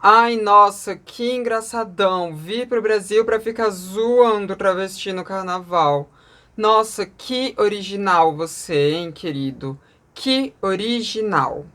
Ai, nossa, que engraçadão. Vir pro Brasil pra ficar zoando travesti no carnaval. Nossa, que original você, hein, querido? Que original.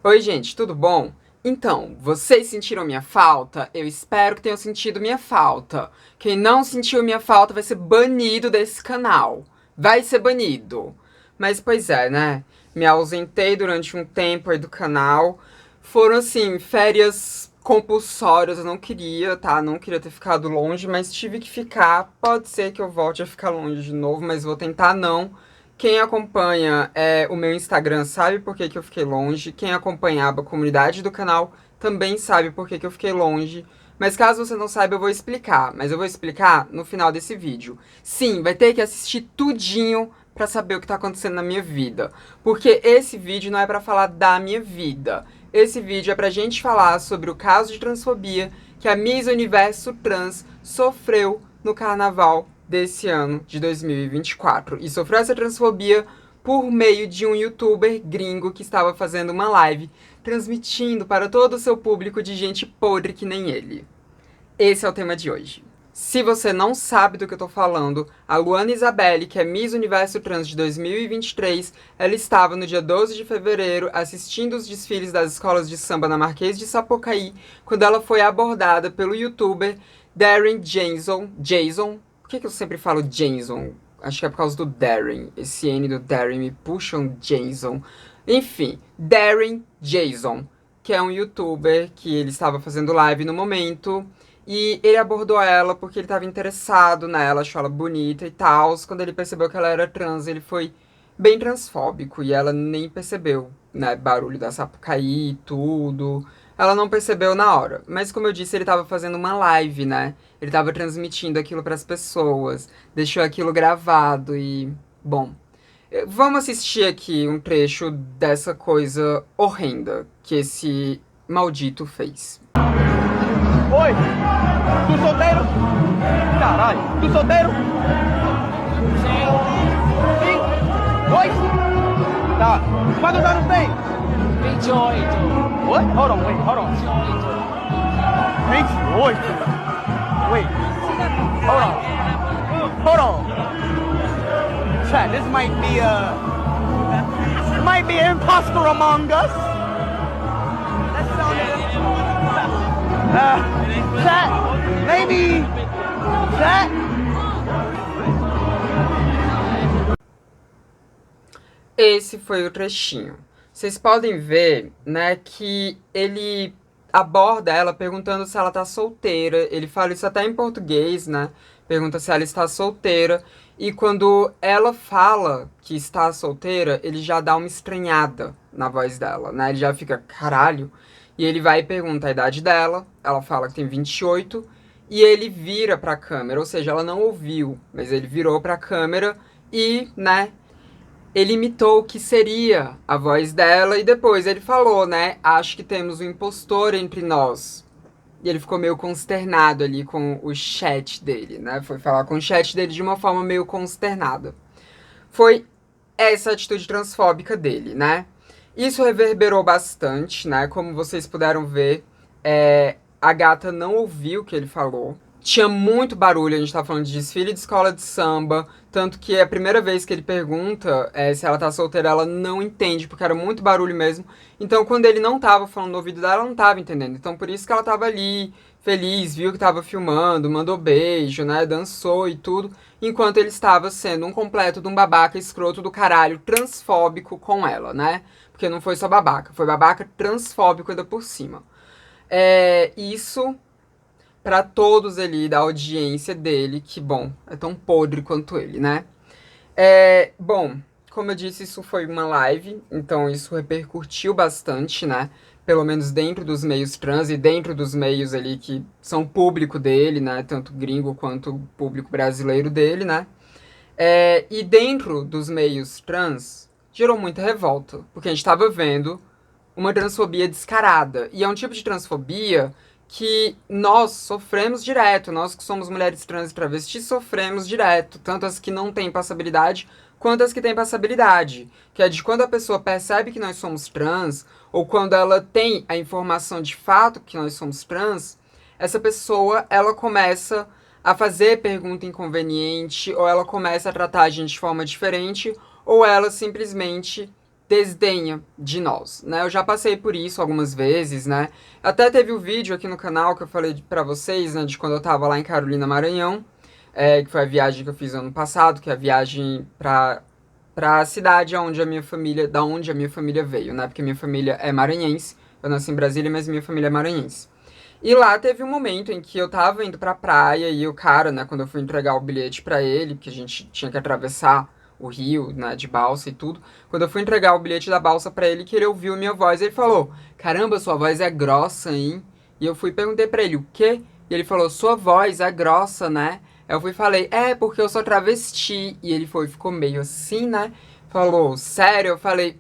Oi, gente, tudo bom? Então, vocês sentiram minha falta? Eu espero que tenham sentido minha falta. Quem não sentiu minha falta vai ser banido desse canal. Vai ser banido. Mas, pois é, né? Me ausentei durante um tempo aí do canal. Foram, assim, férias compulsórias. Eu não queria, tá? Não queria ter ficado longe, mas tive que ficar. Pode ser que eu volte a ficar longe de novo, mas vou tentar não. Quem acompanha o meu Instagram sabe por que eu fiquei longe. Quem acompanhava a comunidade do canal também sabe por que eu fiquei longe. Mas caso você não saiba, eu vou explicar. Mas eu vou explicar no final desse vídeo. Sim, vai ter que assistir tudinho pra saber o que tá acontecendo na minha vida. Porque esse vídeo não é pra falar da minha vida. Esse vídeo é pra gente falar sobre o caso de transfobia que a Miss Universo Trans sofreu no carnaval desse ano de 2024. E sofreu essa transfobia por meio de um youtuber gringo que estava fazendo uma live transmitindo para todo o seu público de gente podre que nem ele. Esse é o tema de hoje. Se você não sabe do que eu tô falando, a Luana Isabelle, que é Miss Universo Trans de 2023, ela estava no dia 12 de fevereiro assistindo os desfiles das escolas de samba na Marquês de Sapucaí, quando ela foi abordada pelo youtuber Darren Jason. Por que eu sempre falo Jason? Acho que é por causa do Darren. Esse N do Darren me puxa um Jason. Enfim, Darren Jason, que é um youtuber que ele estava fazendo live no momento. E ele abordou ela porque ele estava interessado nela, achou ela bonita e tal. Quando ele percebeu que ela era trans, ele foi bem transfóbico. E ela nem percebeu, né? Barulho da Sapucaí e tudo. Ela não percebeu na hora. Mas como eu disse, ele estava fazendo uma live, né? Ele estava transmitindo aquilo para as pessoas. Deixou aquilo gravado e... Bom, vamos assistir aqui um trecho dessa coisa horrenda que esse maldito fez. Oi, tu solteiro? Caralho, tu solteiro? Sim. Sim? Dois? Tá. Quantos anos tem? 28. What? Hold on, wait, hold on. 28? Wait. Hold on. Hold on. Chat, this might be an imposter among us. That sounded... chat, maybe, chat. Esse foi o trechinho. Vocês podem ver, né, que ele aborda ela perguntando se ela tá solteira. Ele fala isso até em português, né? Pergunta se ela está solteira. E quando ela fala que está solteira, ele já dá uma estranhada na voz dela, né? Ele já fica, caralho. E ele vai e pergunta a idade dela, ela fala que tem 28, e ele vira pra câmera, ou seja, ela não ouviu, mas ele virou pra câmera e, né, ele imitou o que seria a voz dela, e depois ele falou, né, acho que temos um impostor entre nós. E ele ficou meio consternado ali com o chat dele, né, foi falar com o chat dele de uma forma meio consternada. Foi essa atitude transfóbica dele, né. Isso reverberou bastante, né? Como vocês puderam ver, a gata não ouviu o que ele falou. Tinha muito barulho, a gente tá falando de desfile de escola de samba, tanto que a primeira vez que ele pergunta se ela tá solteira, ela não entende, porque era muito barulho mesmo. Então, quando ele não tava falando no ouvido dela, ela não tava entendendo. Então, por isso que ela tava ali, feliz, viu que tava filmando, mandou beijo, né? Dançou e tudo, enquanto ele estava sendo um completo de um babaca escroto do caralho, transfóbico com ela, né? Porque não foi só babaca, foi babaca transfóbico ainda por cima. Isso pra todos ali da audiência dele, que, bom, é tão podre quanto ele, né? Bom, como eu disse, isso foi uma live, então isso repercutiu bastante, né? Pelo menos dentro dos meios trans e dentro dos meios ali que são público dele, né? Tanto gringo quanto público brasileiro dele, né? E dentro dos meios trans, gerou muita revolta, porque a gente estava vendo uma transfobia descarada. E é um tipo de transfobia que nós sofremos direto, nós que somos mulheres trans e travestis sofremos direto, tanto as que não têm passabilidade quanto as que têm passabilidade, que é de quando a pessoa percebe que nós somos trans, ou quando ela tem a informação de fato que nós somos trans, essa pessoa, ela começa a fazer pergunta inconveniente, ou ela começa a tratar a gente de forma diferente, ou ela simplesmente desdenha de nós, né? Eu já passei por isso algumas vezes, né? Até teve um vídeo aqui no canal que eu falei pra vocês, né, de quando eu tava lá em Carolina, Maranhão, que foi a viagem que eu fiz ano passado, que é a viagem pra cidade onde a minha família, da onde a minha família veio, né? Porque minha família é maranhense, eu nasci em Brasília, mas minha família é maranhense. E lá teve um momento em que eu tava indo pra praia e o cara, né, quando eu fui entregar o bilhete pra ele, que a gente tinha que atravessar o rio, né, de balsa e tudo, quando eu fui entregar o bilhete da balsa pra ele, que ele ouviu minha voz, ele falou, caramba, sua voz é grossa, hein? E eu fui e perguntei pra ele, o quê? E ele falou, sua voz é grossa, né? Eu fui e falei, porque eu sou travesti. E ele foi, ficou meio assim, né? Falou, sério? Eu falei,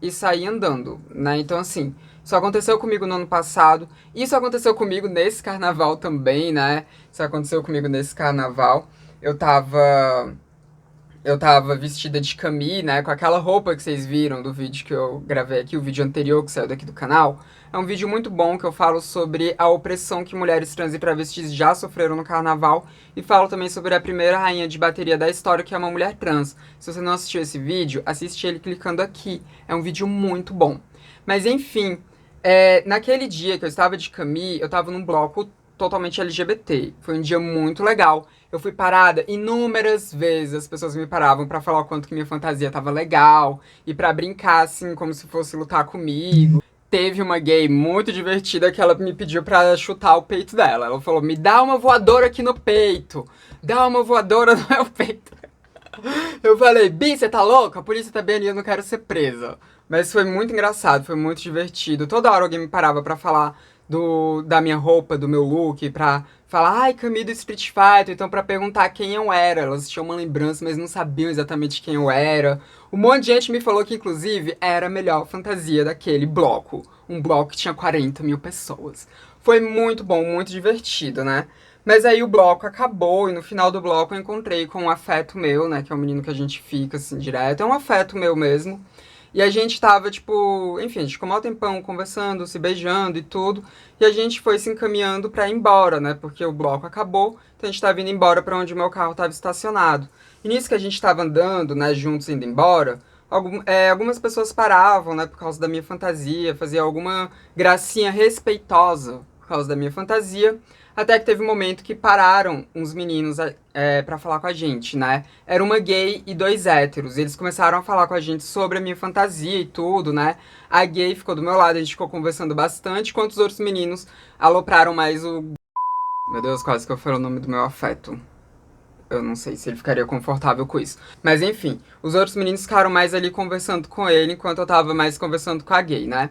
e saí andando, né? Então, assim, isso aconteceu comigo no ano passado. Isso aconteceu comigo nesse carnaval também, né? Isso aconteceu comigo nesse carnaval. Eu tava vestida de camis, né, com aquela roupa que vocês viram do vídeo que eu gravei aqui, o vídeo anterior que saiu daqui do canal. É um vídeo muito bom que eu falo sobre a opressão que mulheres trans e travestis já sofreram no carnaval e falo também sobre a primeira rainha de bateria da história, que é uma mulher trans. Se você não assistiu esse vídeo, assiste ele clicando aqui. É um vídeo muito bom. Mas enfim, naquele dia que eu estava de camis, eu estava num bloco totalmente LGBT. Foi um dia muito legal. Eu fui parada inúmeras vezes, as pessoas me paravam pra falar o quanto que minha fantasia tava legal e pra brincar, assim, como se fosse lutar comigo. Teve uma gay muito divertida que ela me pediu pra chutar o peito dela. Ela falou, me dá uma voadora aqui no peito. Dá uma voadora no meu peito. Eu falei, Bi, você tá louca? A polícia tá bem ali, eu não quero ser presa. Mas foi muito engraçado, foi muito divertido. Toda hora alguém me parava pra falar da minha roupa, do meu look, pra falar, ai, Camille do Street Fighter, então pra perguntar quem eu era. Elas tinham uma lembrança, mas não sabiam exatamente quem eu era. Um monte de gente me falou que, inclusive, era a melhor fantasia daquele bloco. Um bloco que tinha 40 mil pessoas. Foi muito bom, muito divertido, né? Mas aí o bloco acabou e no final do bloco eu encontrei com um afeto meu, né? Que é um menino que a gente fica, assim, direto. É um afeto meu mesmo. E a gente tava, tipo, enfim, a gente ficou mal tempão conversando, se beijando e tudo. E a gente foi se encaminhando pra ir embora, né? Porque o bloco acabou, então a gente tava indo embora pra onde o meu carro tava estacionado. E nisso que a gente tava andando, né, juntos indo embora, algumas pessoas paravam, né, por causa da minha fantasia, fazia alguma gracinha respeitosa por causa da minha fantasia. Até que teve um momento que pararam uns meninos pra falar com a gente, né? Era uma gay e 2 héteros. E eles começaram a falar com a gente sobre a minha fantasia e tudo, né? A gay ficou do meu lado, a gente ficou conversando bastante, enquanto os outros meninos alopraram mais o... Meu Deus, quase que eu falei o nome do meu afeto. Eu não sei se ele ficaria confortável com isso. Mas enfim, os outros meninos ficaram mais ali conversando com ele, enquanto eu tava mais conversando com a gay, né?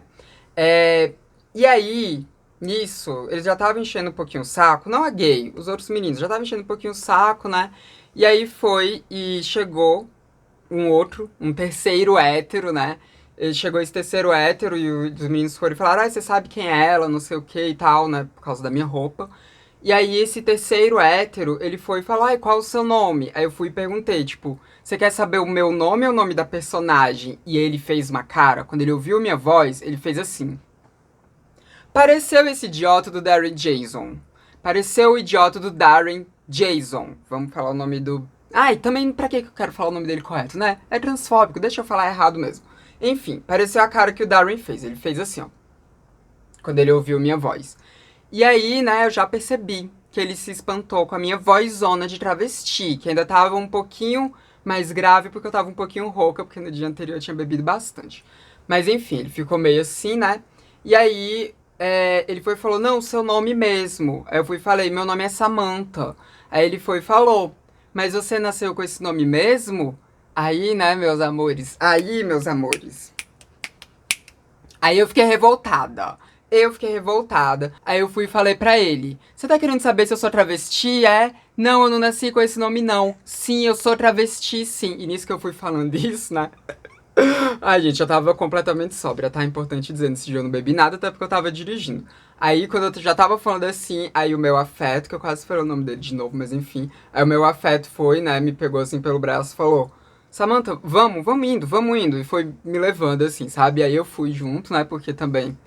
E aí... Nisso, eles já estavam enchendo um pouquinho o saco, não a gay, os outros meninos já estavam enchendo um pouquinho o saco, né? E aí foi e chegou um terceiro hétero, né? Chegou esse terceiro hétero e os meninos foram e falaram, você sabe quem é ela, não sei o que e tal, né? Por causa da minha roupa. E aí esse terceiro hétero, ele foi e falou, qual é o seu nome? Aí eu fui e perguntei, tipo, você quer saber o meu nome ou o nome da personagem? E ele fez uma cara, quando ele ouviu minha voz, ele fez assim. Pareceu esse idiota do Darren Jason. Pareceu o idiota do Darren Jason. Vamos falar o nome do... e também pra que eu quero falar o nome dele correto, né? É transfóbico, deixa eu falar errado mesmo. Enfim, pareceu a cara que o Darren fez. Ele fez assim, ó. Quando ele ouviu minha voz. E aí, né, eu já percebi que ele se espantou com a minha vozona de travesti, que ainda tava um pouquinho mais grave, porque eu tava um pouquinho rouca, porque no dia anterior eu tinha bebido bastante. Mas enfim, ele ficou meio assim, né? E aí... ele foi e falou, não, seu nome mesmo. Aí eu fui e falei, meu nome é Samantha. Aí ele foi e falou, mas você nasceu com esse nome mesmo? Aí, né, meus amores? Aí eu fiquei revoltada. Aí eu fui e falei pra ele, você tá querendo saber se eu sou travesti, Não, eu não nasci com esse nome, não. Sim, eu sou travesti, sim. E nisso que eu fui falando isso, né? Ai, gente, eu tava completamente sóbria, tá? Importante dizer, nesse dia eu não bebi nada, até porque eu tava dirigindo. Aí, quando eu já tava falando assim, aí o meu afeto, que eu quase falei o nome dele de novo, mas enfim. Aí o meu afeto foi, né, me pegou assim pelo braço e falou: Samantha, vamos indo. E foi me levando assim, sabe? Aí eu fui junto, né, porque também.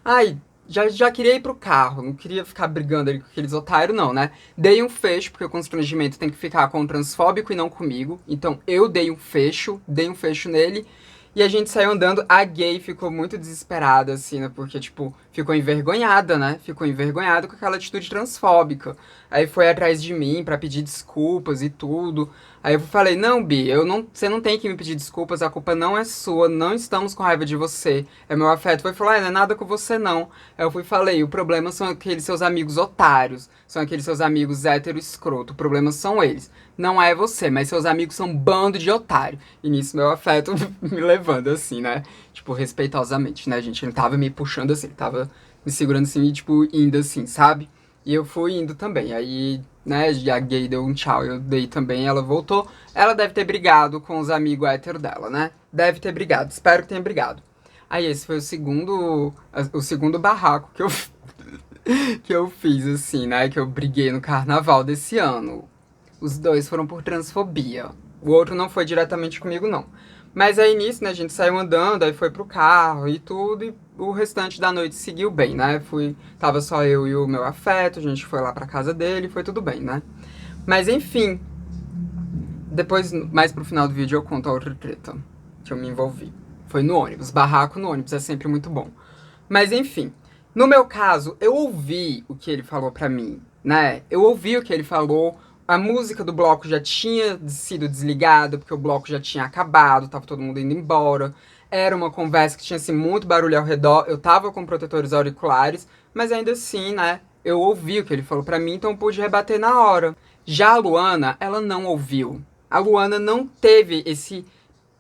Ai, já queria ir pro carro, não queria ficar brigando ali com aqueles otários, não, né? Dei um fecho, porque o constrangimento tem que ficar com o transfóbico e não comigo. Então eu dei um fecho nele. E a gente saiu andando, a gay ficou muito desesperada, assim, né? Porque, tipo, ficou envergonhada, né? Ficou envergonhada com aquela atitude transfóbica. Aí foi atrás de mim pra pedir desculpas e tudo. Aí eu falei, não, Bi, você não tem que me pedir desculpas, a culpa não é sua, não estamos com raiva de você. É meu afeto. Foi falar, não é nada com você, não. Aí eu falei, o problema são aqueles seus amigos otários, são aqueles seus amigos hétero escroto, o problema são eles. Não é você, mas seus amigos são um bando de otário. E nisso meu afeto me levando assim, né? Tipo, respeitosamente, né, gente? Ele tava me puxando assim, ele tava me segurando assim e, tipo, indo assim, sabe? E eu fui indo também. Aí, né, a gay deu um tchau, eu dei também, ela voltou. Ela deve ter brigado com os amigos héteros dela, né? Deve ter brigado, espero que tenha brigado. Aí esse foi o segundo barraco que eu, que eu fiz, assim, né? Que eu briguei no carnaval desse ano. Os dois foram por transfobia. O outro não foi diretamente comigo, não. Mas aí nisso, né, a gente saiu andando, aí foi pro carro e tudo, e o restante da noite seguiu bem, né? Tava só eu e o meu afeto, a gente foi lá pra casa dele, foi tudo bem, né? Mas enfim, depois, mais pro final do vídeo, eu conto a outra treta que eu me envolvi. Foi no ônibus, barraco no ônibus é sempre muito bom. Mas enfim, no meu caso, eu ouvi o que ele falou pra mim, né? Eu ouvi o que ele falou. A música do bloco já tinha sido desligada, porque o bloco já tinha acabado, tava todo mundo indo embora. Era uma conversa que tinha assim, muito barulho ao redor. Eu tava com protetores auriculares, mas ainda assim, né? Eu ouvi o que ele falou pra mim, então eu pude rebater na hora. Já a Luana, ela não ouviu. A Luana não teve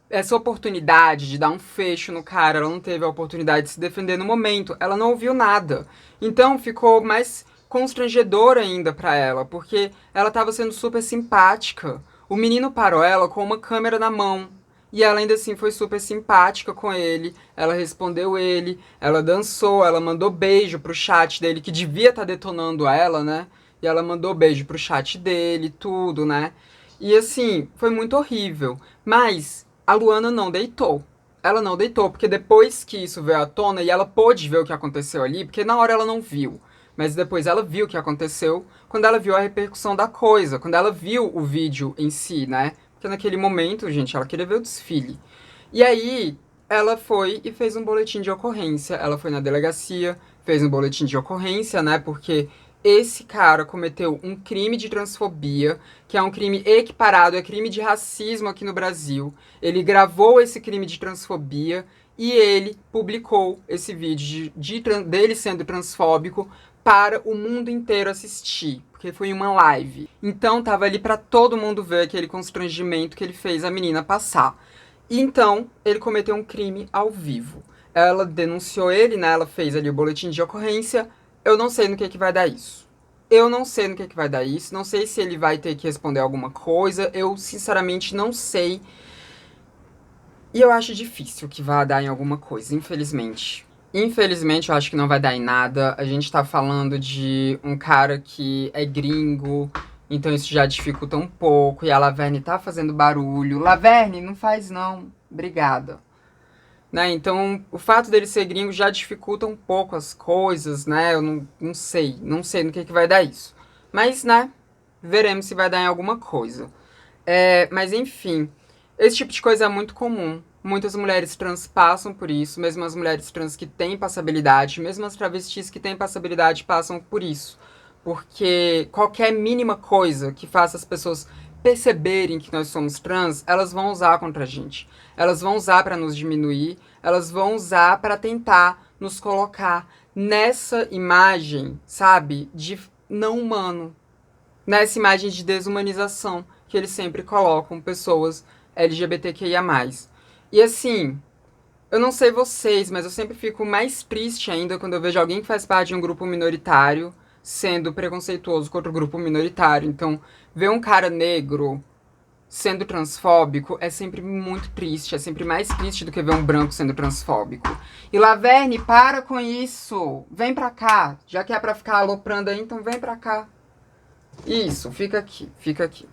essa oportunidade de dar um fecho no cara, ela não teve a oportunidade de se defender no momento, ela não ouviu nada. Então ficou mais constrangedor ainda pra ela, porque ela tava sendo super simpática. O menino parou ela com uma câmera na mão. E ela ainda assim foi super simpática com ele. Ela respondeu ele, ela dançou, ela mandou beijo pro chat dele, que devia estar detonando ela, né? E ela mandou beijo pro chat dele, tudo, né? E assim, foi muito horrível. Mas a Luana não deitou. Ela não deitou, porque depois que isso veio à tona e ela pôde ver o que aconteceu ali, porque na hora ela não viu, mas depois ela viu o que aconteceu quando ela viu a repercussão da coisa, quando ela viu o vídeo em si, né? Porque naquele momento, gente, ela queria ver o desfile. E aí, ela foi e fez um boletim de ocorrência. Ela foi na delegacia, fez um boletim de ocorrência, né? Porque esse cara cometeu um crime de transfobia, que é um crime equiparado, é crime de racismo aqui no Brasil. Ele gravou esse crime de transfobia e ele publicou esse vídeo dele sendo transfóbico para o mundo inteiro assistir, porque foi uma live. Então tava ali para todo mundo ver aquele constrangimento que ele fez a menina passar. E então ele cometeu um crime ao vivo. Ela denunciou ele, né? Ela fez ali o boletim de ocorrência. Eu não sei no que vai dar isso. Eu não sei no que vai dar isso. Não sei se ele vai ter que responder alguma coisa. Eu, sinceramente, não sei. E eu acho difícil que vá dar em alguma coisa, infelizmente. Infelizmente, eu acho que não vai dar em nada. A gente tá falando de um cara que é gringo, então isso já dificulta um pouco. E a Laverne tá fazendo barulho. Laverne, não faz não. Obrigada. Né? Então, o fato dele ser gringo já dificulta um pouco as coisas, né? Eu não sei no que vai dar isso. Mas, né, veremos se vai dar em alguma coisa. Mas, enfim, esse tipo de coisa é muito comum. Muitas mulheres trans passam por isso, mesmo as mulheres trans que têm passabilidade, mesmo as travestis que têm passabilidade passam por isso. Porque qualquer mínima coisa que faça as pessoas perceberem que nós somos trans, elas vão usar contra a gente. Elas vão usar para nos diminuir, elas vão usar para tentar nos colocar nessa imagem, sabe, de não humano. Nessa imagem de desumanização que eles sempre colocam pessoas LGBTQIA+. E assim, eu não sei vocês, mas eu sempre fico mais triste ainda quando eu vejo alguém que faz parte de um grupo minoritário sendo preconceituoso contra o grupo minoritário. Então, ver um cara negro sendo transfóbico é sempre muito triste, é sempre mais triste do que ver um branco sendo transfóbico. E Laverne, para com isso! Vem pra cá! Já que é pra ficar aloprando aí, então vem pra cá. Isso, fica aqui, fica aqui.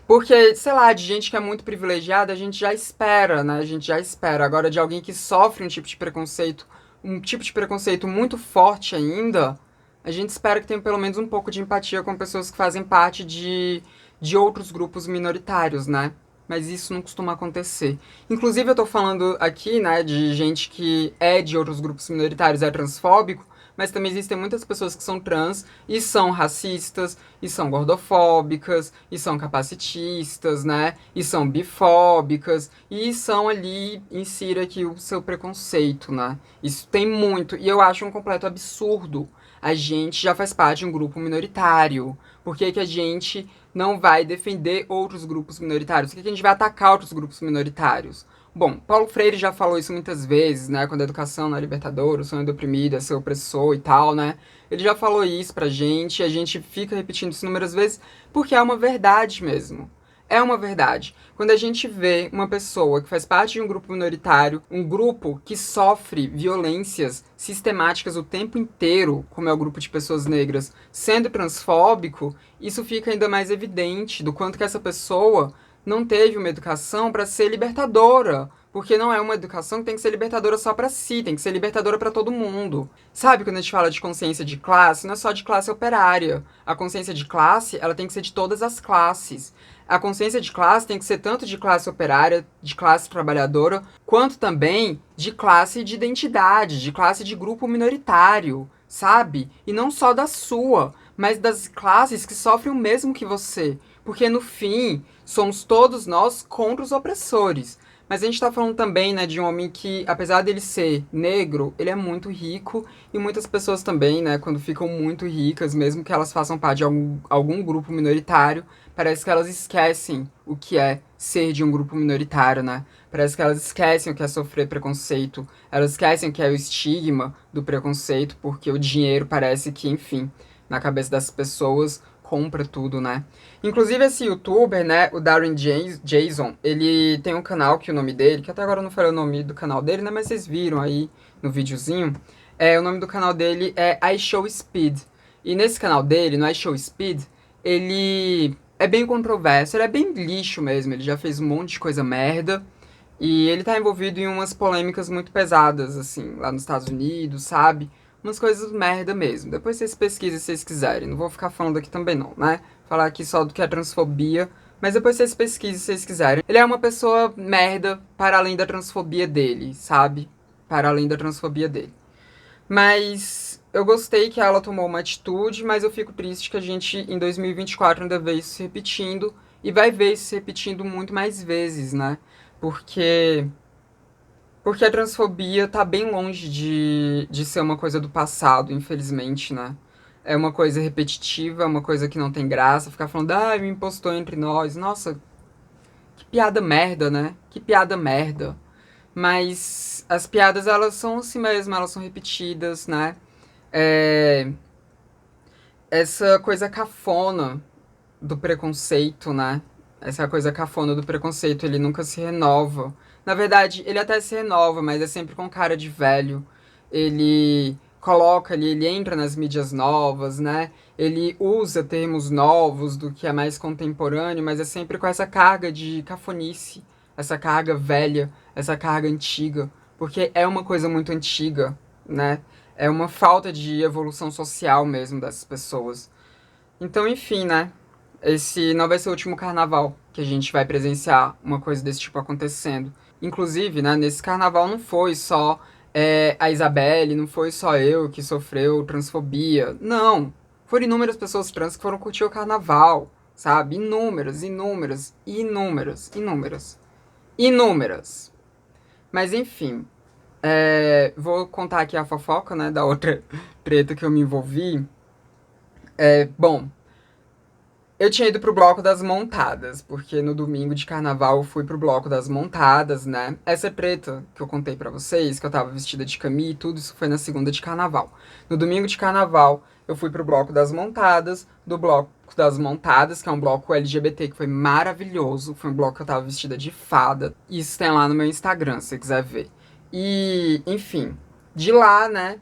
Porque, sei lá, de gente que é muito privilegiada, a gente já espera, né? A gente já espera. Agora, de alguém que sofre um tipo de preconceito muito forte ainda, a gente espera que tenha pelo menos um pouco de empatia com pessoas que fazem parte de outros grupos minoritários, né? Mas isso não costuma acontecer. Inclusive, eu tô falando aqui, né, de gente que é de outros grupos minoritários, é transfóbico, mas também existem muitas pessoas que são trans e são racistas, e são gordofóbicas, e são capacitistas, né? E são bifóbicas, e são ali, insira aqui o seu preconceito, né? Isso tem muito, e eu acho um completo absurdo. A gente já faz parte de um grupo minoritário. Por que que a gente não vai defender outros grupos minoritários? Por que que a gente vai atacar outros grupos minoritários? Bom, Paulo Freire já falou isso muitas vezes, né? Quando a educação não é libertadora, o sonho do oprimido é ser opressor e tal, né? Ele já falou isso pra gente, e a gente fica repetindo isso inúmeras vezes, porque é uma verdade mesmo. É uma verdade. Quando a gente vê uma pessoa que faz parte de um grupo minoritário, um grupo que sofre violências sistemáticas o tempo inteiro, como é o grupo de pessoas negras, sendo transfóbico, isso fica ainda mais evidente do quanto que essa pessoa não teve uma educação para ser libertadora. Porque não é uma educação que tem que ser libertadora só para si, tem que ser libertadora para todo mundo. Sabe, quando a gente fala de consciência de classe, não é só de classe operária. A consciência de classe, ela tem que ser de todas as classes. A consciência de classe tem que ser tanto de classe operária, de classe trabalhadora, quanto também de classe de identidade, de classe de grupo minoritário, sabe? E não só da sua, mas das classes que sofrem o mesmo que você. Porque no fim, somos todos nós contra os opressores. Mas a gente tá falando também, né, de um homem que, apesar dele ser negro, ele é muito rico. E muitas pessoas também, né, quando ficam muito ricas, mesmo que elas façam parte de algum grupo minoritário, parece que elas esquecem o que é ser de um grupo minoritário, né? Parece que elas esquecem o que é sofrer preconceito. Elas esquecem o que é o estigma do preconceito, porque o dinheiro parece que, enfim, na cabeça das pessoas compra tudo, né? Inclusive esse youtuber, né, o Darren Jason, ele tem um canal que o nome dele, que até agora eu não falei o nome do canal dele, né, mas vocês viram aí no videozinho, o nome do canal dele é iShowSpeed. E nesse canal dele, no iShowSpeed, ele é bem controverso, ele é bem lixo mesmo, ele já fez um monte de coisa merda, e ele tá envolvido em umas polêmicas muito pesadas, assim, lá nos Estados Unidos, sabe? Umas coisas merda mesmo. Depois vocês pesquisem se vocês quiserem. Não vou ficar falando aqui também não, né? Falar aqui só do que é transfobia. Mas depois vocês pesquisem se vocês quiserem. Ele é uma pessoa merda para além da transfobia dele, sabe? Para além da transfobia dele. Mas eu gostei que ela tomou uma atitude, mas eu fico triste que a gente, em 2024, ainda vê isso se repetindo. E vai ver isso se repetindo muito mais vezes, né? Porque a transfobia tá bem longe de ser uma coisa do passado, infelizmente, né? É uma coisa repetitiva, é uma coisa que não tem graça. Ficar falando, me impostou entre nós. Nossa, que piada merda, né? Que piada merda. Mas as piadas, elas são assim mesmo, elas são repetidas, né? Essa coisa cafona do preconceito, né? Essa coisa cafona do preconceito, ele nunca se renova. Na verdade, ele até se renova, mas é sempre com cara de velho. Ele coloca ali, ele entra nas mídias novas, né? Ele usa termos novos do que é mais contemporâneo, mas é sempre com essa carga de cafonice, essa carga velha, essa carga antiga, porque é uma coisa muito antiga, né? É uma falta de evolução social mesmo dessas pessoas. Então, enfim, né? Esse não vai ser o último carnaval que a gente vai presenciar uma coisa desse tipo acontecendo. Inclusive, né, nesse carnaval não foi só a Isabelle, não foi só eu que sofreu transfobia. Não. Foram inúmeras pessoas trans que foram curtir o carnaval, sabe? Inúmeras, inúmeras, inúmeras, inúmeras. Inúmeras. Mas enfim. Vou contar aqui a fofoca, né, da outra treta que eu me envolvi. Bom, eu tinha ido pro Bloco das Montadas, porque no domingo de carnaval eu fui pro Bloco das Montadas, né? Essa treta que eu contei pra vocês, que eu tava vestida de cami e tudo, isso foi na segunda de carnaval. No domingo de carnaval, eu fui pro Bloco das Montadas, do Bloco das Montadas, que é um bloco LGBT que foi maravilhoso, foi um bloco que eu tava vestida de fada. Isso tem lá no meu Instagram, se você quiser ver. E, enfim, de lá, né,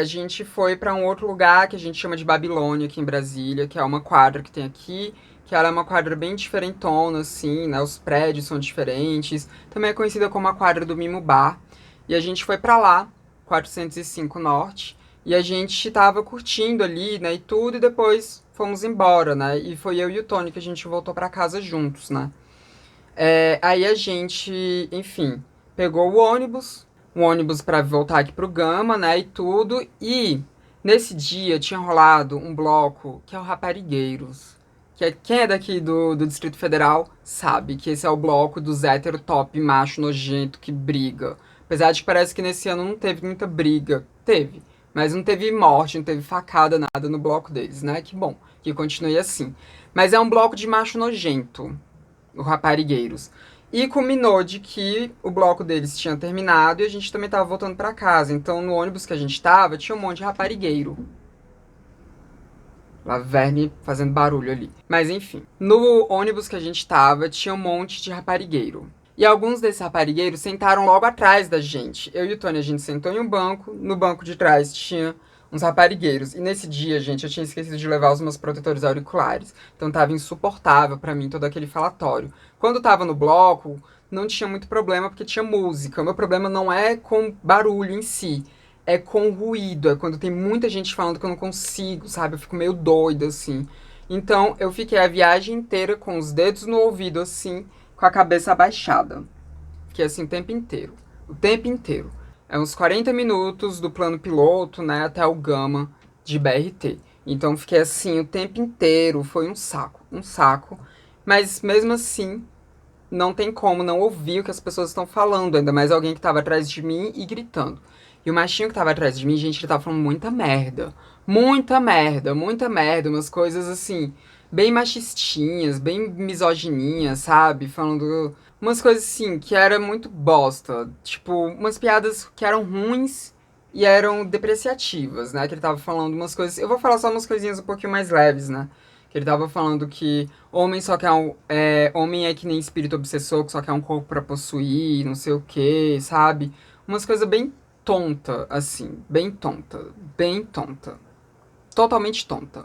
a gente foi pra um outro lugar que a gente chama de Babilônia, aqui em Brasília, que é uma quadra que tem aqui, que ela é uma quadra bem diferentona, assim, né, os prédios são diferentes. Também é conhecida como a quadra do Mimo Bar. E a gente foi pra lá, 405 Norte, e a gente tava curtindo ali, né, e tudo, e depois fomos embora, né, e foi eu e o Tony que a gente voltou pra casa juntos, né. Aí a gente, enfim, pegou o ônibus pra voltar aqui pro Gama, né, e tudo, e nesse dia tinha rolado um bloco que é o Raparigueiros, que quem é daqui do Distrito Federal sabe que esse é o bloco dos hétero top macho nojento que briga. Apesar de que parece que nesse ano não teve muita briga. Teve. Mas não teve morte, não teve facada, nada no bloco deles, né? Que bom, que continue assim. Mas é um bloco de macho nojento, o Raparigueiros. E culminou de que o bloco deles tinha terminado e a gente também tava voltando pra casa. Então no ônibus que a gente tava tinha um monte de raparigueiro. Laverne fazendo barulho ali. Mas enfim, no ônibus que a gente tava tinha um monte de raparigueiro. E alguns desses raparigueiros sentaram logo atrás da gente. Eu e o Tony, a gente sentou em um banco, no banco de trás tinha uns raparigueiros. E nesse dia, gente, eu tinha esquecido de levar os meus protetores auriculares. Então tava insuportável pra mim todo aquele falatório. Quando tava no bloco, não tinha muito problema porque tinha música. O meu problema não é com barulho em si, é com ruído. É quando tem muita gente falando que eu não consigo, sabe? Eu fico meio doida, assim. Então eu fiquei a viagem inteira com os dedos no ouvido, assim, com a cabeça abaixada. Fiquei assim o tempo inteiro. O tempo inteiro. É uns 40 minutos do plano piloto, né, até o Gama de BRT. Então fiquei assim o tempo inteiro. Foi um saco, um saco. Mas mesmo assim, não tem como não ouvir o que as pessoas estão falando. Ainda mais alguém que tava atrás de mim e gritando. E o machinho que tava atrás de mim, gente, ele tava falando muita merda. Muita merda, muita merda. Umas coisas assim, bem machistinhas, bem misogininhas, sabe? Falando umas coisas assim, que era muito bosta. Tipo, umas piadas que eram ruins e eram depreciativas, né? Que ele tava falando umas coisas. Eu vou falar só umas coisinhas um pouquinho mais leves, né? Que ele tava falando que homem só quer homem é que nem espírito obsessor, que só quer um corpo pra possuir, não sei o que, sabe? Umas coisas bem tonta, assim, bem tonta, bem tonta. Totalmente tonta.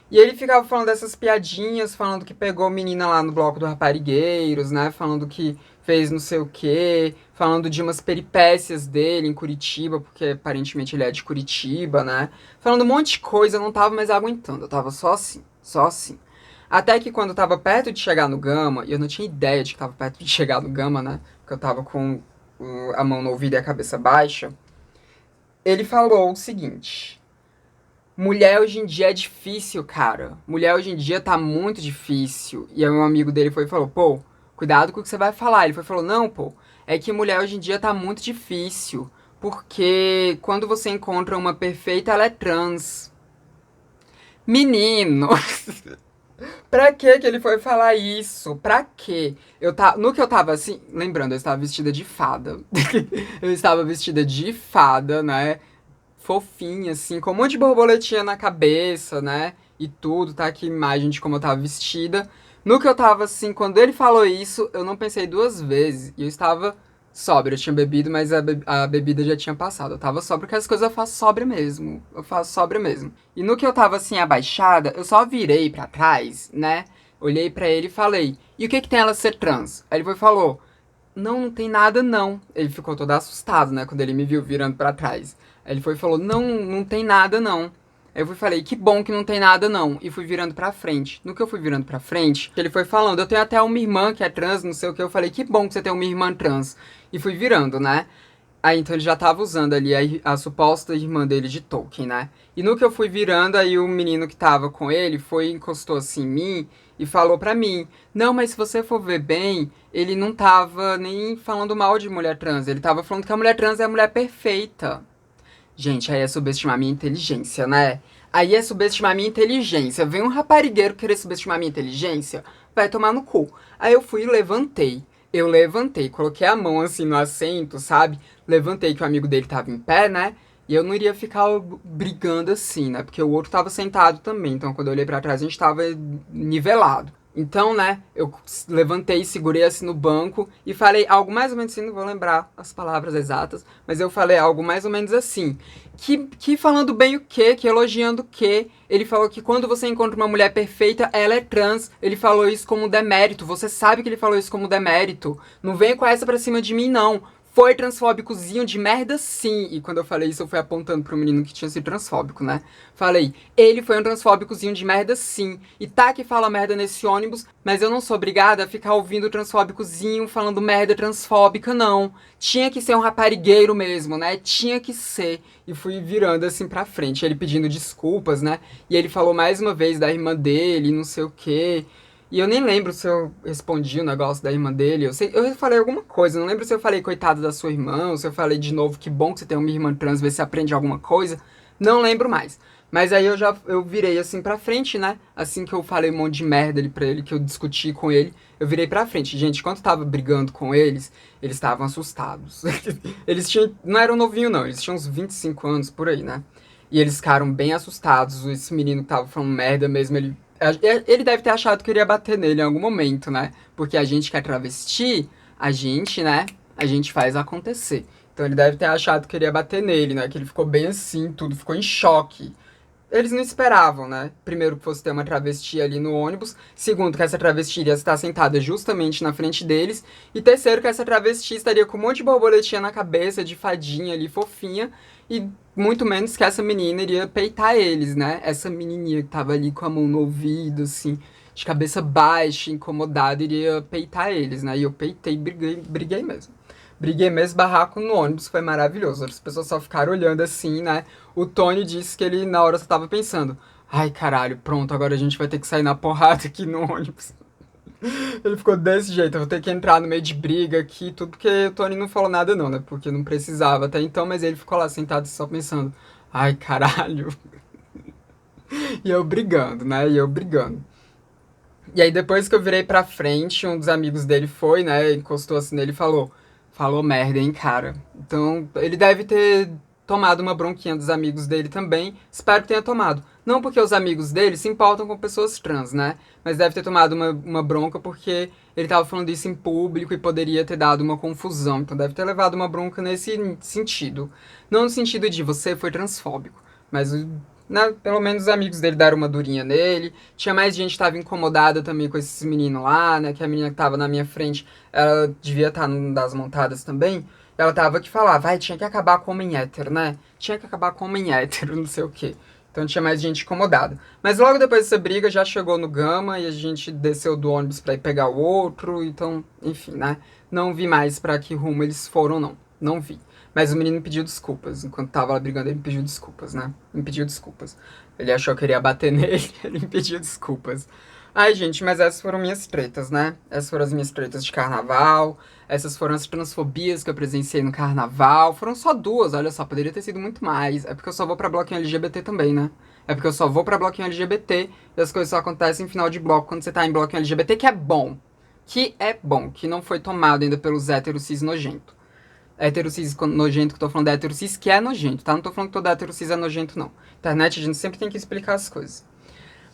E ele ficava falando dessas piadinhas, falando que pegou menina lá no bloco do Raparigueiros, né? Falando que fez não sei o quê, falando de umas peripécias dele em Curitiba, porque aparentemente ele é de Curitiba, né? Falando um monte de coisa, eu não tava mais aguentando, eu tava só assim, só assim. Até que quando eu tava perto de chegar no Gama, e eu não tinha ideia de que tava perto de chegar no Gama, né? Porque eu tava com a mão no ouvido e a cabeça baixa, ele falou o seguinte: mulher hoje em dia é difícil, cara. Mulher hoje em dia tá muito difícil. E aí um amigo dele foi e falou, pô, cuidado com o que você vai falar. Ele foi e falou, não, pô, é que mulher hoje em dia tá muito difícil. Porque quando você encontra uma perfeita, ela é trans. Menino! Pra que ele foi falar isso? Pra quê? No que eu tava assim, lembrando, eu estava vestida de fada. Eu estava vestida de fada, né? Fofinha, assim, com um monte de borboletinha na cabeça, né? E tudo, tá aqui a imagem de como eu tava vestida. No que eu tava assim, quando ele falou isso, eu não pensei duas vezes. E eu estava sóbria, eu tinha bebido, mas a bebida já tinha passado. Eu tava sóbria, porque as coisas eu faço sóbria mesmo. Eu faço sóbria mesmo. E no que eu tava assim, abaixada, eu só virei pra trás, né? Olhei pra ele e falei, e o que tem ela ser trans? Aí ele foi e falou, não, não tem nada não. Ele ficou todo assustado, né, quando ele me viu virando pra trás. Aí ele foi e falou, não, não tem nada não. Aí eu fui e falei, que bom que não tem nada não. E fui virando pra frente. No que eu fui virando pra frente, ele foi falando, eu tenho até uma irmã que é trans, não sei o que. Eu falei, que bom que você tem uma irmã trans. E fui virando, né? Aí então ele já tava usando ali a suposta irmã dele de Tolkien, né? E no que eu fui virando, aí o menino que tava com ele foi, encostou assim em mim e falou pra mim, não, mas se você for ver bem, ele não tava nem falando mal de mulher trans, ele tava falando que a mulher trans é a mulher perfeita. Gente, aí é subestimar minha inteligência, né? Aí é subestimar minha inteligência. Vem um raparigueiro querer subestimar minha inteligência, vai tomar no cu. Aí eu fui e levantei. Eu levantei, coloquei a mão assim no assento, sabe? Levantei que o amigo dele tava em pé, né? E eu não iria ficar brigando assim, né? Porque o outro tava sentado também. Então, quando eu olhei pra trás, a gente tava nivelado. Então, né, eu levantei, segurei assim no banco e falei algo mais ou menos assim, não vou lembrar as palavras exatas, mas eu falei algo mais ou menos assim. Que falando bem o quê? Que elogiando o quê? Ele falou que quando você encontra uma mulher perfeita, ela é trans. Ele falou isso como demérito. Você sabe que ele falou isso como demérito. Não venha com essa pra cima de mim, não. Foi transfóbicozinho de merda, sim. E quando eu falei isso, eu fui apontando pro menino que tinha sido transfóbico, né? Falei, ele foi um transfóbicozinho de merda, sim. E tá que fala merda nesse ônibus, mas eu não sou obrigada a ficar ouvindo o transfóbicozinho falando merda transfóbica, não. Tinha que ser um raparigueiro mesmo, né? Tinha que ser. E fui virando assim pra frente, ele pedindo desculpas, né? E ele falou mais uma vez da irmã dele, não sei o quê. E eu nem lembro se eu respondi o negócio da irmã dele. Eu falei alguma coisa. Não lembro se eu falei coitado da sua irmã, ou se eu falei de novo que bom que você tem uma irmã trans, ver se aprende alguma coisa. Não lembro mais. Mas aí eu virei assim pra frente, né? Assim que eu falei um monte de merda ali pra ele, que eu discuti com ele, eu virei pra frente. Gente, quando eu tava brigando com eles estavam assustados. Eles tinham. Não eram novinho, não. Eles tinham uns 25 anos por aí, né? E eles ficaram bem assustados. Esse menino que tava falando merda mesmo, ele deve ter achado que eu iria bater nele em algum momento, né? Porque a gente que é travesti, a gente, né? A gente faz acontecer. Então ele deve ter achado que eu iria bater nele, né? Que ele ficou bem assim, tudo, ficou em choque. Eles não esperavam, né? Primeiro, que fosse ter uma travesti ali no ônibus. Segundo, que essa travesti iria estar sentada justamente na frente deles. E terceiro, que essa travesti estaria com um monte de borboletinha na cabeça, de fadinha ali, fofinha. E muito menos que essa menina iria peitar eles, né? Essa menininha que tava ali com a mão no ouvido, assim, de cabeça baixa, incomodada, iria peitar eles, né? E eu peitei, briguei mesmo. Briguei mesmo, barraco no ônibus, foi maravilhoso. As pessoas só ficaram olhando assim, né? O Tony disse que ele, na hora, só tava pensando: ai, caralho, pronto, agora a gente vai ter que sair na porrada aqui no ônibus. Ele ficou desse jeito, eu vou ter que entrar no meio de briga aqui, tudo porque o Tony não falou nada não, né? Porque não precisava até então, mas ele ficou lá sentado só pensando: ai, caralho. E eu brigando, né? E eu brigando. E aí depois que eu virei pra frente, um dos amigos dele foi, né? Encostou assim nele e falou merda, hein, cara. Então, ele deve ter tomado uma bronquinha dos amigos dele também. Espero que tenha tomado. Não porque os amigos dele se importam com pessoas trans, né? Mas deve ter tomado uma bronca porque ele tava falando isso em público e poderia ter dado uma confusão. Então deve ter levado uma bronca nesse sentido. Não no sentido de você foi transfóbico, mas né, pelo menos os amigos dele deram uma durinha nele. Tinha mais gente que tava incomodada também com esses meninos lá, né? Que a menina que tava na minha frente, ela devia estar numa das montadas também. Ela tava que falava, vai, tinha que acabar com o homem hétero, né? Tinha que acabar com o homem hétero, não sei o quê. Então tinha mais gente incomodada. Mas logo depois dessa briga já chegou no Gama e a gente desceu do ônibus pra ir pegar o outro. Então, enfim, né? Não vi mais pra que rumo eles foram, não. Não vi. Mas o menino pediu desculpas. Enquanto tava lá brigando, ele me pediu desculpas, né? Me pediu desculpas. Ele achou que eu iria bater nele, ele me pediu desculpas. Ai, gente, mas essas foram minhas tretas, né? Essas foram as minhas tretas de carnaval. Essas foram as transfobias que eu presenciei no carnaval. Foram só duas, olha só, poderia ter sido muito mais. É porque eu só vou pra bloquinho LGBT também, né? É porque eu só vou pra bloquinho LGBT e as coisas só acontecem em final de bloco quando você tá em bloquinho LGBT, que é bom. Que é bom, que não foi tomado ainda pelos héteros cis nojento. Hétero cis nojento, que eu tô falando de hétero cis que é nojento, tá? Não tô falando que todo hétero cis é nojento, não. Internet, a gente sempre tem que explicar as coisas.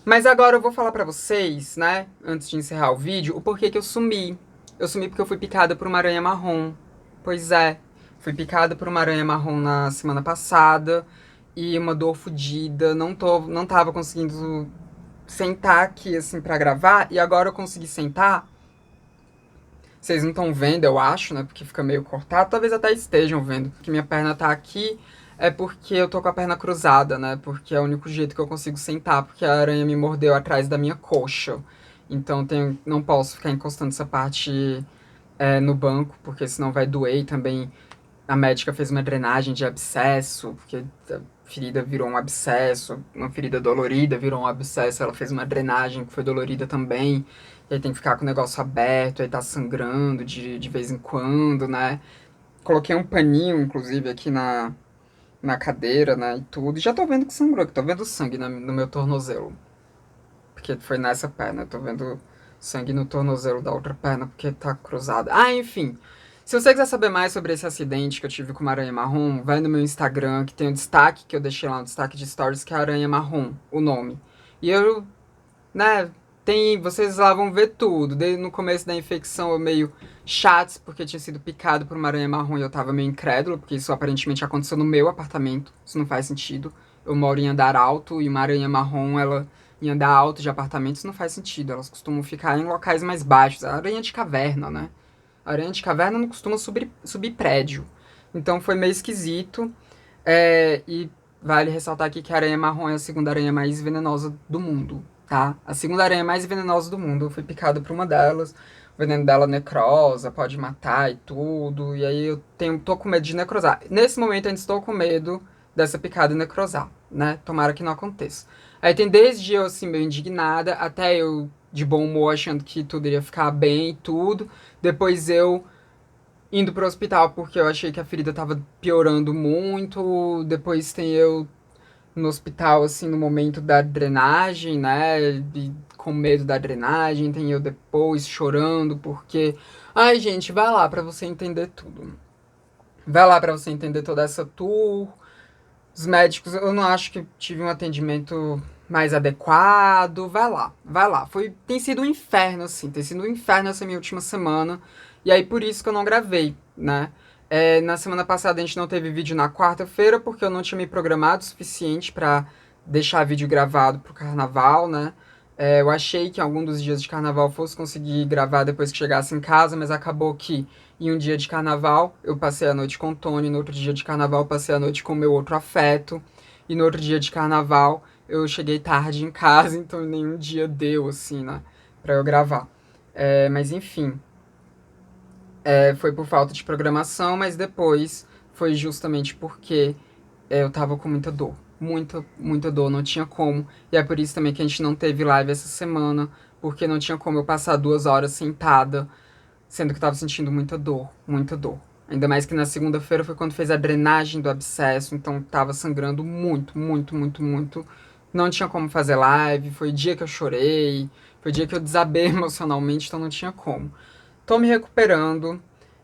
Mas agora eu vou falar pra vocês, né, antes de encerrar o vídeo, o porquê que eu sumi. Eu sumi porque eu fui picada por uma aranha marrom. Pois é, fui picada por uma aranha marrom na semana passada. E uma dor fodida, não tava conseguindo sentar aqui, assim, pra gravar. E agora eu consegui sentar. Vocês não estão vendo, eu acho, né, porque fica meio cortado. Talvez até estejam vendo, porque minha perna tá aqui. É porque eu tô com a perna cruzada, né? Porque é o único jeito que eu consigo sentar, porque a aranha me mordeu atrás da minha coxa. Então não posso ficar encostando essa parte no banco, porque senão vai doer. E também a médica fez uma drenagem de abscesso, porque a ferida virou um abscesso, uma ferida dolorida virou um abscesso. Ela fez uma drenagem que foi dolorida também. E aí tem que ficar com o negócio aberto, aí tá sangrando de vez em quando, né? Coloquei um paninho, inclusive, aqui na cadeira, né, e tudo. E já tô vendo que sangrou, que tô vendo sangue no meu tornozelo. Porque foi nessa perna, eu tô vendo sangue no tornozelo da outra perna, porque tá cruzada. Ah, enfim. Se você quiser saber mais sobre esse acidente que eu tive com uma aranha marrom, vai no meu Instagram, que tem um destaque que eu deixei lá, um destaque de stories, que é aranha marrom, o nome. E eu, né, vocês lá vão ver tudo. Desde no começo da infecção eu meio chato, porque eu tinha sido picado por uma aranha marrom e eu tava meio incrédulo, porque isso aparentemente aconteceu no meu apartamento. Isso não faz sentido. Eu moro em andar alto e uma aranha marrom, ela em andar alto de apartamento, isso não faz sentido. Elas costumam ficar em locais mais baixos. A aranha de caverna, né? A aranha de caverna não costuma subir prédio. Então foi meio esquisito. E vale ressaltar aqui que a aranha marrom é a segunda aranha mais venenosa do mundo, tá? A segunda aranha mais venenosa do mundo. Eu fui picado por uma delas. O veneno dela necrosa, pode matar e tudo. E aí tô com medo de necrosar. Nesse momento eu ainda estou com medo dessa picada necrosar, né? Tomara que não aconteça. Aí tem desde eu, assim, meio indignada, até eu de bom humor, achando que tudo iria ficar bem e tudo. Depois eu indo pro hospital porque eu achei que a ferida tava piorando muito. Depois tem eu no hospital, assim, no momento da drenagem, né? E com medo da drenagem. Tem eu depois chorando porque... Ai, gente, vai lá pra você entender tudo. Vai lá pra você entender toda essa tour. Os médicos, eu não acho que tive um atendimento mais adequado. Vai lá, vai lá. Tem sido um inferno, assim. Tem sido um inferno essa minha última semana. E aí, por isso que eu não gravei, né? Na semana passada a gente não teve vídeo na quarta-feira, porque eu não tinha me programado o suficiente pra deixar vídeo gravado pro carnaval, né? Eu achei que em algum dos dias de carnaval fosse conseguir gravar depois que chegasse em casa, mas acabou que em um dia de carnaval eu passei a noite com o Tony, no outro dia de carnaval eu passei a noite com o meu outro afeto, e no outro dia de carnaval eu cheguei tarde em casa, então nenhum dia deu, assim, né, pra eu gravar. Mas enfim, foi por falta de programação, mas depois foi justamente porque eu tava com muita dor. Muita, muita dor, não tinha como. E é por isso também que a gente não teve live essa semana, porque não tinha como eu passar 2 horas sentada, sendo que eu tava sentindo muita dor, muita dor. Ainda mais que na segunda-feira foi quando fez a drenagem do abscesso, então tava sangrando muito, muito, muito, muito. Não tinha como fazer live, foi o dia que eu chorei, foi o dia que eu desabei emocionalmente, então não tinha como. Tô me recuperando.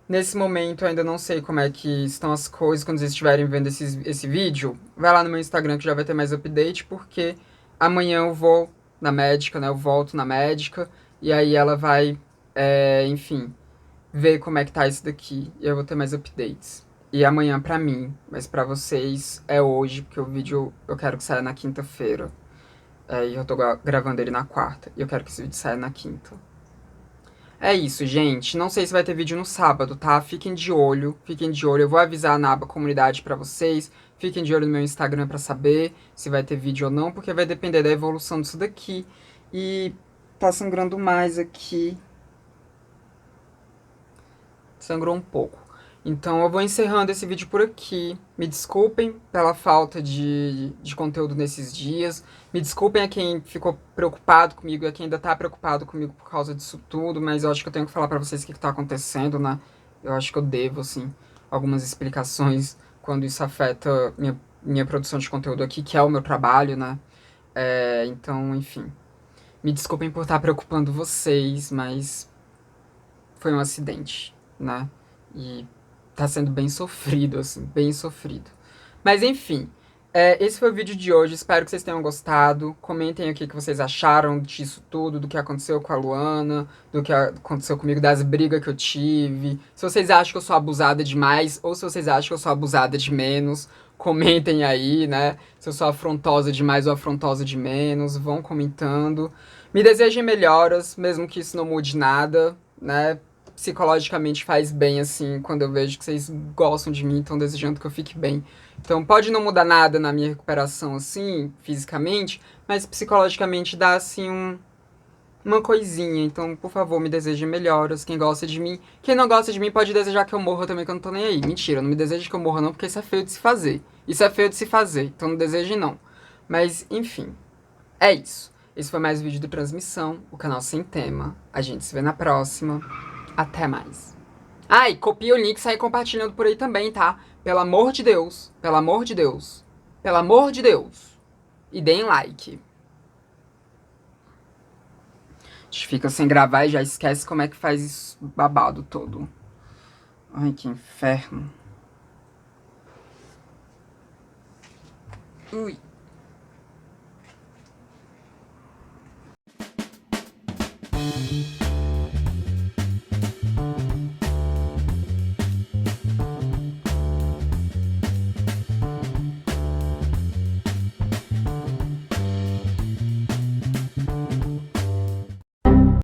Nesse momento eu ainda não sei como é que estão as coisas quando vocês estiverem vendo esse vídeo. Vai lá no meu Instagram que já vai ter mais update, porque amanhã eu vou na médica, né? Eu volto na médica e aí ela vai, enfim, ver como é que tá isso daqui e eu vou ter mais updates. E amanhã pra mim, mas pra vocês é hoje, porque o vídeo eu quero que saia na quinta-feira. E eu tô gravando ele na quarta e eu quero que esse vídeo saia na quinta. É isso, gente. Não sei se vai ter vídeo no sábado, tá? Fiquem de olho, fiquem de olho. Eu vou avisar na aba comunidade pra vocês. Fiquem de olho no meu Instagram pra saber se vai ter vídeo ou não, porque vai depender da evolução disso daqui. E tá sangrando mais aqui. Sangrou um pouco. Então eu vou encerrando esse vídeo por aqui. Me desculpem pela falta de conteúdo nesses dias. Me desculpem a quem ficou preocupado comigo e a quem ainda tá preocupado comigo por causa disso tudo, mas eu acho que eu tenho que falar pra vocês o que tá acontecendo, né? Eu acho que eu devo, assim, algumas explicações quando isso afeta minha produção de conteúdo aqui, que é o meu trabalho, né? Então, enfim. Me desculpem por estar preocupando vocês, mas foi um acidente, né? E tá sendo bem sofrido, assim, bem sofrido. Mas enfim, esse foi o vídeo de hoje. Espero que vocês tenham gostado. Comentem aqui o que vocês acharam disso tudo, do que aconteceu com a Luana, do que aconteceu comigo, das brigas que eu tive. Se vocês acham que eu sou abusada demais ou se vocês acham que eu sou abusada de menos, comentem aí, né? Se eu sou afrontosa demais ou afrontosa de menos, vão comentando. Me desejem melhoras, mesmo que isso não mude nada, né? Psicologicamente faz bem, assim, quando eu vejo que vocês gostam de mim, estão desejando que eu fique bem. Então pode não mudar nada na minha recuperação, assim, fisicamente, mas psicologicamente dá, assim, uma coisinha. Então, por favor, me desejem melhoras. Quem gosta de mim. Quem não gosta de mim pode desejar que eu morra também, que eu não tô nem aí. Mentira, não me deseje que eu morra não, porque isso é feio de se fazer. Isso é feio de se fazer, então não desejem não. Mas, enfim, é isso. Esse foi mais um vídeo do Transmissão, o canal sem tema. A gente se vê na próxima. Até mais. E copia o link e sai compartilhando por aí também, tá? Pelo amor de Deus. Pelo amor de Deus. Pelo amor de Deus. E deem like. A gente fica sem gravar e já esquece como é que faz esse babado todo. Ai, que inferno. Ui.